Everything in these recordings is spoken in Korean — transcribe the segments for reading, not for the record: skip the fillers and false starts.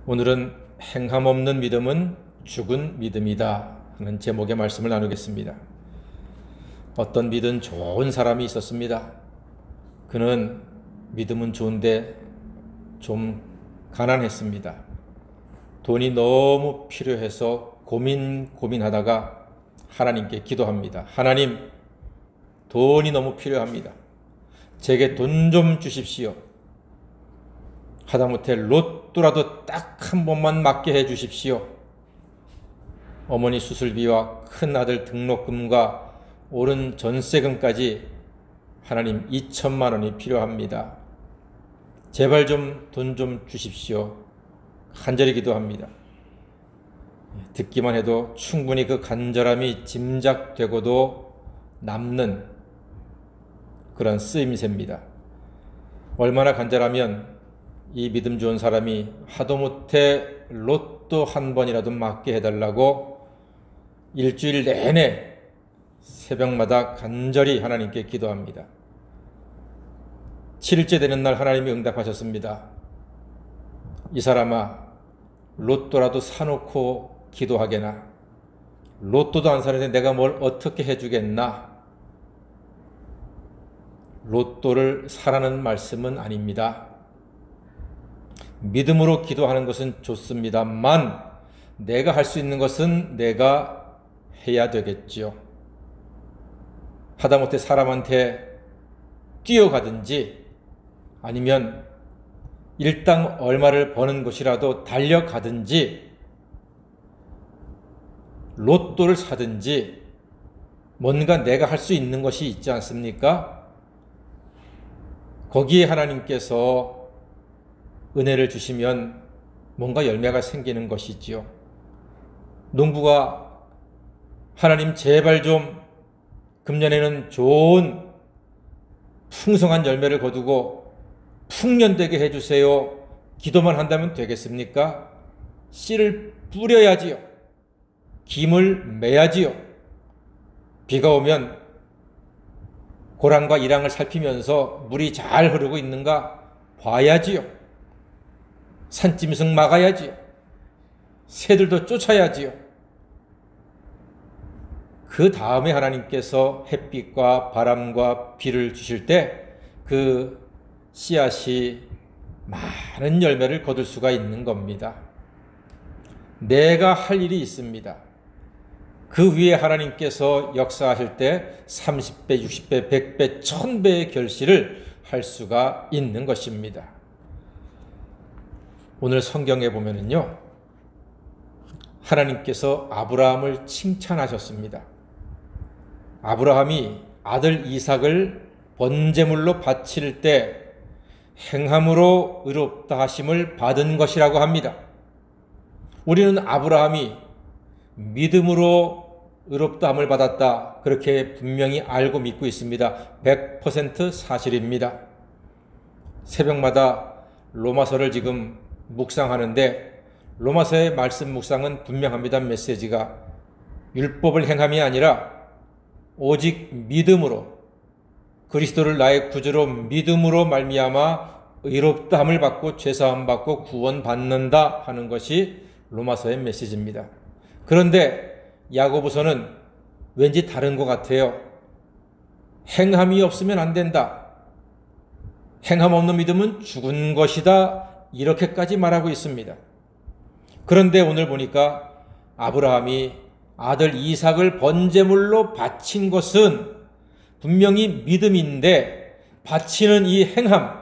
오늘은 행함 없는 믿음은 죽은 믿음이다 하는 제목의 말씀을 나누겠습니다. 어떤 믿음 좋은 사람이 있었습니다. 그는 믿음은 좋은데 좀 가난했습니다. 돈이 너무 필요해서 고민하다가 하나님께 기도합니다. 하나님, 돈이 너무 필요합니다. 제게 돈 좀 주십시오. 하다못해 로또라도 딱 한 번만 맞게 해 주십시오. 어머니 수술비와 큰아들 등록금과 오른 전세금까지 하나님 2천만 원이 필요합니다. 제발 좀 돈 좀 주십시오. 간절히 기도합니다. 듣기만 해도 충분히 그 간절함이 짐작되고도 남는 그런 쓰임새입니다. 얼마나 간절하면 이 믿음 좋은 사람이 하다못해 로또 한 번이라도 맞게 해달라고 일주일 내내 새벽마다 간절히 하나님께 기도합니다. 7일째 되는 날 하나님이 응답하셨습니다. 이 사람아, 로또라도 사놓고 기도하게나. 로또도 안 사는데 내가 뭘 어떻게 해주겠나. 로또를 사라는 말씀은 아닙니다. 믿음으로 기도하는 것은 좋습니다만 내가 할 수 있는 것은 내가 해야 되겠지요. 하다못해 사람한테 뛰어가든지 아니면 일당 얼마를 버는 곳이라도 달려가든지 로또를 사든지 뭔가 내가 할 수 있는 것이 있지 않습니까? 거기에 하나님께서 은혜를 주시면 뭔가 열매가 생기는 것이지요. 농부가 하나님 제발 좀 금년에는 좋은 풍성한 열매를 거두고 풍년되게 해주세요. 기도만 한다면 되겠습니까? 씨를 뿌려야지요. 김을 매야지요. 비가 오면 고랑과 이랑을 살피면서 물이 잘 흐르고 있는가 봐야지요. 산짐승 막아야지요. 새들도 쫓아야지요. 그 다음에 하나님께서 햇빛과 바람과 비를 주실 때 그 씨앗이 많은 열매를 거둘 수가 있는 겁니다. 내가 할 일이 있습니다. 그 위에 하나님께서 역사하실 때 30배, 60배, 100배, 1000배의 결실을 할 수가 있는 것입니다. 오늘 성경에 보면은요, 하나님께서 아브라함을 칭찬하셨습니다. 아브라함이 아들 이삭을 번제물로 바칠 때 행함으로 의롭다 하심을 받은 것이라고 합니다. 우리는 아브라함이 믿음으로 의롭다함을 받았다, 그렇게 분명히 알고 믿고 있습니다. 100% 사실입니다. 새벽마다 로마서를 지금 묵상하는데 로마서의 말씀 묵상은 분명합니다. 메시지가 율법을 행함이 아니라 오직 믿음으로, 그리스도를 나의 구주로 믿음으로 말미암아 의롭다함을 받고 죄사함 받고 구원받는다 하는 것이 로마서의 메시지입니다. 그런데 야고보서는 왠지 다른 것 같아요. 행함이 없으면 안 된다. 행함 없는 믿음은 죽은 것이다. 이렇게까지 말하고 있습니다. 그런데 오늘 보니까 아브라함이 아들 이삭을 번제물로 바친 것은 분명히 믿음인데 바치는 이 행함,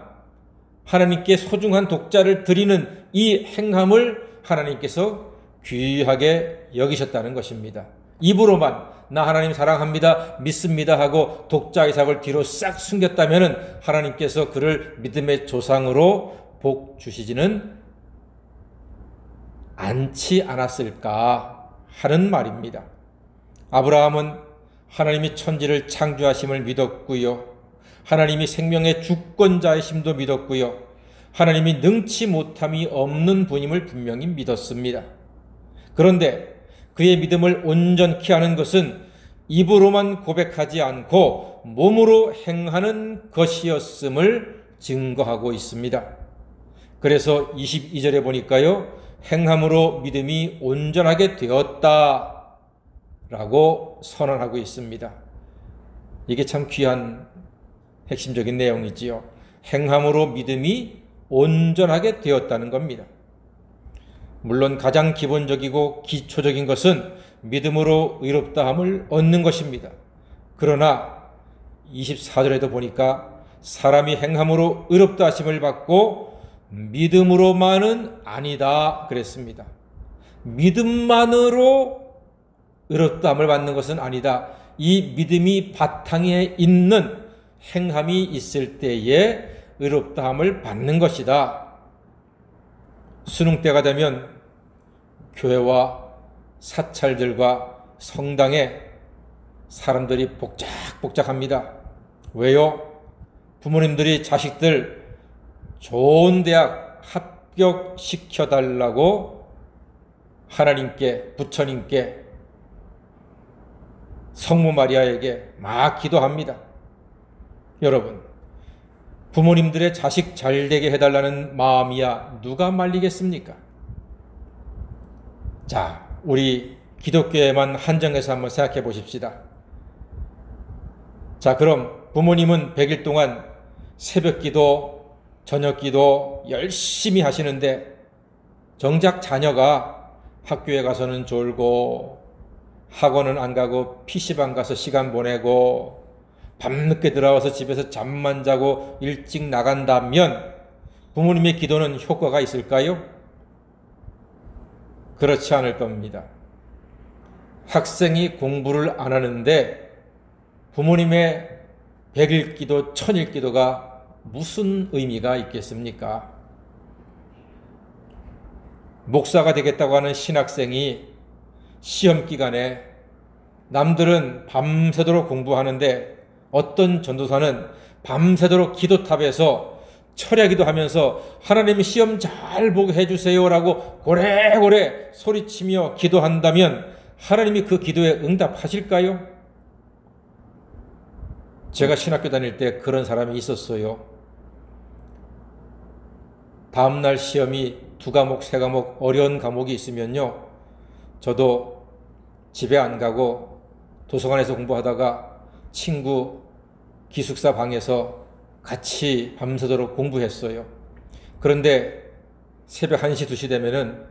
하나님께 소중한 독자를 드리는 이 행함을 하나님께서 귀하게 여기셨다는 것입니다. 입으로만 나 하나님 사랑합니다, 믿습니다 하고 독자 이삭을 뒤로 싹 숨겼다면 하나님께서 그를 믿음의 조상으로 복 주시지는 않지 않았을까 하는 말입니다. 아브라함은 하나님이 천지를 창조하심을 믿었고요. 하나님이 생명의 주권자이심도 믿었고요. 하나님이 능치 못함이 없는 분임을 분명히 믿었습니다. 그런데 그의 믿음을 온전케 하는 것은 입으로만 고백하지 않고 몸으로 행하는 것이었음을 증거하고 있습니다. 그래서 22절에 보니까요, 행함으로 믿음이 온전하게 되었다 라고 선언하고 있습니다. 이게 참 귀한 핵심적인 내용이지요. 행함으로 믿음이 온전하게 되었다는 겁니다. 물론 가장 기본적이고 기초적인 것은 믿음으로 의롭다함을 얻는 것입니다. 그러나 24절에도 보니까 사람이 행함으로 의롭다 하심을 받고 믿음으로만은 아니다 그랬습니다. 믿음만으로 의롭다함을 받는 것은 아니다. 이 믿음이 바탕에 있는 행함이 있을 때에 의롭다함을 받는 것이다. 수능 때가 되면 교회와 사찰들과 성당에 사람들이 복작복작합니다. 왜요? 부모님들이 자식들 좋은 대학 합격시켜달라고 하나님께, 부처님께, 성모 마리아에게 막 기도합니다. 여러분, 부모님들의 자식 잘되게 해달라는 마음이야 누가 말리겠습니까? 자, 우리 기독교에만 한정해서 한번 생각해 보십시다. 자, 그럼 부모님은 100일 동안 새벽 기도, 저녁 기도 열심히 하시는데 정작 자녀가 학교에 가서는 졸고 학원은 안 가고 PC방 가서 시간 보내고 밤늦게 들어와서 집에서 잠만 자고 일찍 나간다면 부모님의 기도는 효과가 있을까요? 그렇지 않을 겁니다. 학생이 공부를 안 하는데 부모님의 100일 기도, 1000일 기도가 무슨 의미가 있겠습니까? 목사가 되겠다고 하는 신학생이 시험 기간에 남들은 밤새도록 공부하는데 어떤 전도사는 밤새도록 기도탑에서 철야기도 하면서 하나님 시험 잘 보게 해주세요라고 고래고래 소리치며 기도한다면 하나님이 그 기도에 응답하실까요? 제가 신학교 다닐 때 그런 사람이 있었어요. 다음날 시험이 2과목, 3과목 어려운 과목이 있으면요, 저도 집에 안 가고 도서관에서 공부하다가 친구 기숙사 방에서 같이 밤새도록 공부했어요. 그런데 새벽 1시, 2시 되면은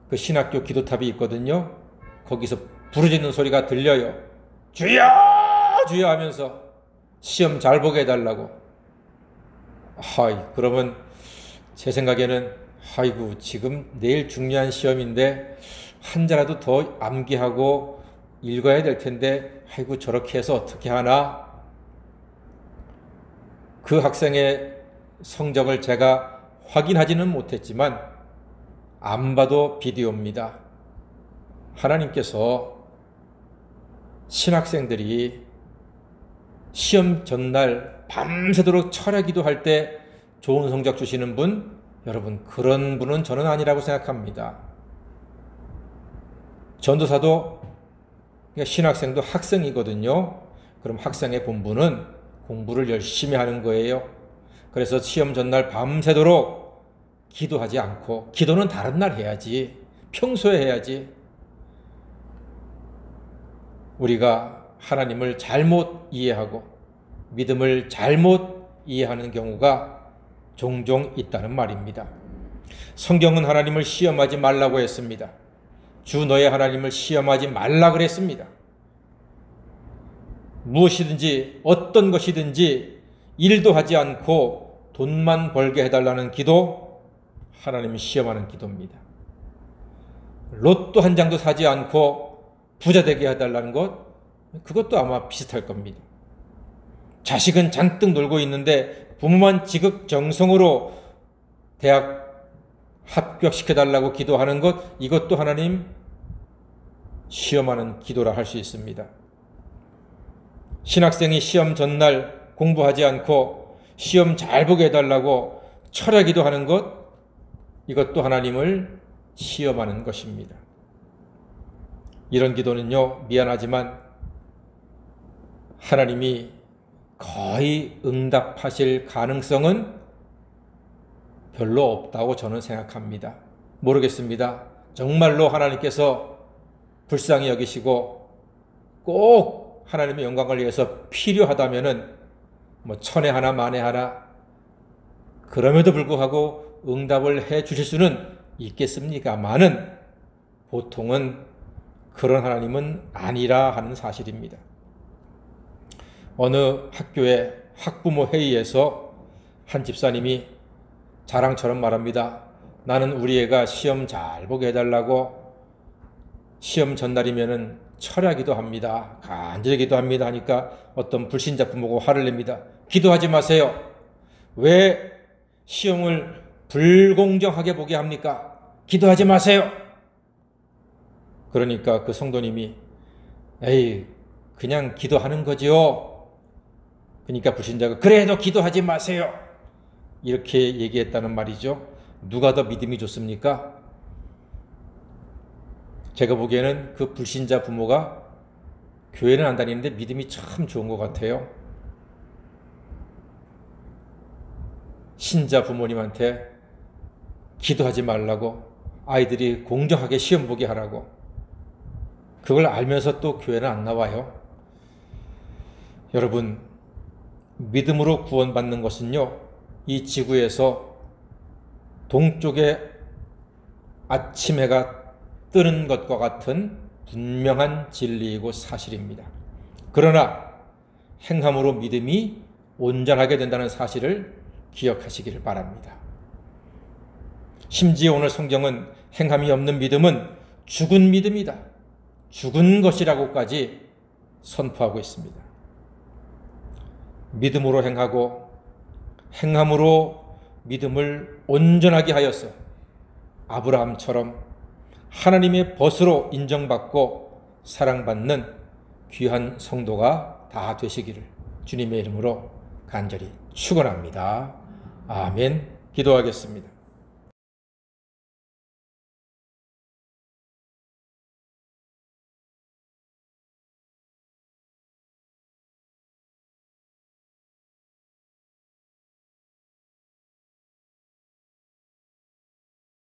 그 신학교 기도탑이 있거든요. 거기서 부르짖는 소리가 들려요. 주여! 주여! 하면서 시험 잘 보게 해달라고. 그러면 제 생각에는 아이고, 지금 내일 중요한 시험인데 한 자라도 더 암기하고 읽어야 될 텐데 아이고, 저렇게 해서 어떻게 하나? 그 학생의 성적을 제가 확인하지는 못했지만 안 봐도 비디오입니다. 하나님께서 신학생들이 시험 전날 밤새도록 철야기도 할 때 좋은 성적 주시는 분, 여러분, 그런 분은 저는 아니라고 생각합니다. 전도사도, 신학생도 학생이거든요. 그럼 학생의 본분은 공부를 열심히 하는 거예요. 그래서 시험 전날 밤새도록 기도하지 않고, 기도는 다른 날 해야지, 평소에 해야지. 우리가 하나님을 잘못 이해하고 믿음을 잘못 이해하는 경우가 종종 있다는 말입니다. 성경은 하나님을 시험하지 말라고 했습니다. 주 너의 하나님을 시험하지 말라 그랬습니다. 무엇이든지 어떤 것이든지 일도 하지 않고 돈만 벌게 해달라는 기도, 하나님이 시험하는 기도입니다. 로또 한 장도 사지 않고 부자 되게 해달라는 것, 그것도 아마 비슷할 겁니다. 자식은 잔뜩 놀고 있는데 부모만 지극정성으로 대학 합격시켜달라고 기도하는 것, 이것도 하나님 시험하는 기도라 할 수 있습니다. 신학생이 시험 전날 공부하지 않고 시험 잘 보게 해달라고 철야기도 하는 것, 이것도 하나님을 시험하는 것입니다. 이런 기도는요, 미안하지만 하나님이 거의 응답하실 가능성은 별로 없다고 저는 생각합니다. 모르겠습니다. 정말로 하나님께서 불쌍히 여기시고 꼭 하나님의 영광을 위해서 필요하다면은 뭐 천에 하나 만에 하나, 그럼에도 불구하고 응답을 해 주실 수는 있겠습니까마는 보통은 그런 하나님은 아니라 하는 사실입니다. 어느 학교의 학부모 회의에서 한 집사님이 자랑처럼 말합니다. 나는 우리 애가 시험 잘 보게 해달라고 시험 전날이면은 철야기도 합니다. 간절히 기도합니다 하니까 어떤 불신자 부모가 화를 냅니다. 기도하지 마세요. 왜 시험을 불공정하게 보게 합니까? 기도하지 마세요. 그러니까 그 성도님이 에이 그냥 기도하는 거지요. 그러니까 불신자가 그래도 기도하지 마세요. 이렇게 얘기했다는 말이죠. 누가 더 믿음이 좋습니까? 제가 보기에는 그 불신자 부모가 교회는 안 다니는데 믿음이 참 좋은 것 같아요. 신자 부모님한테 기도하지 말라고, 아이들이 공정하게 시험 보게 하라고, 그걸 알면서 또 교회는 안 나와요. 여러분, 믿음으로 구원받는 것은요, 이 지구에서 동쪽에 아침 해가 뜨는 것과 같은 분명한 진리이고 사실입니다. 그러나 행함으로 믿음이 온전하게 된다는 사실을 기억하시기를 바랍니다. 심지어 오늘 성경은 행함이 없는 믿음은 죽은 믿음이다, 죽은 것이라고까지 선포하고 있습니다. 믿음으로 행하고 행함으로 믿음을 온전하게 하여서 아브라함처럼 하나님의 벗으로 인정받고 사랑받는 귀한 성도가 다 되시기를 주님의 이름으로 간절히 축원합니다. 아멘. 기도하겠습니다.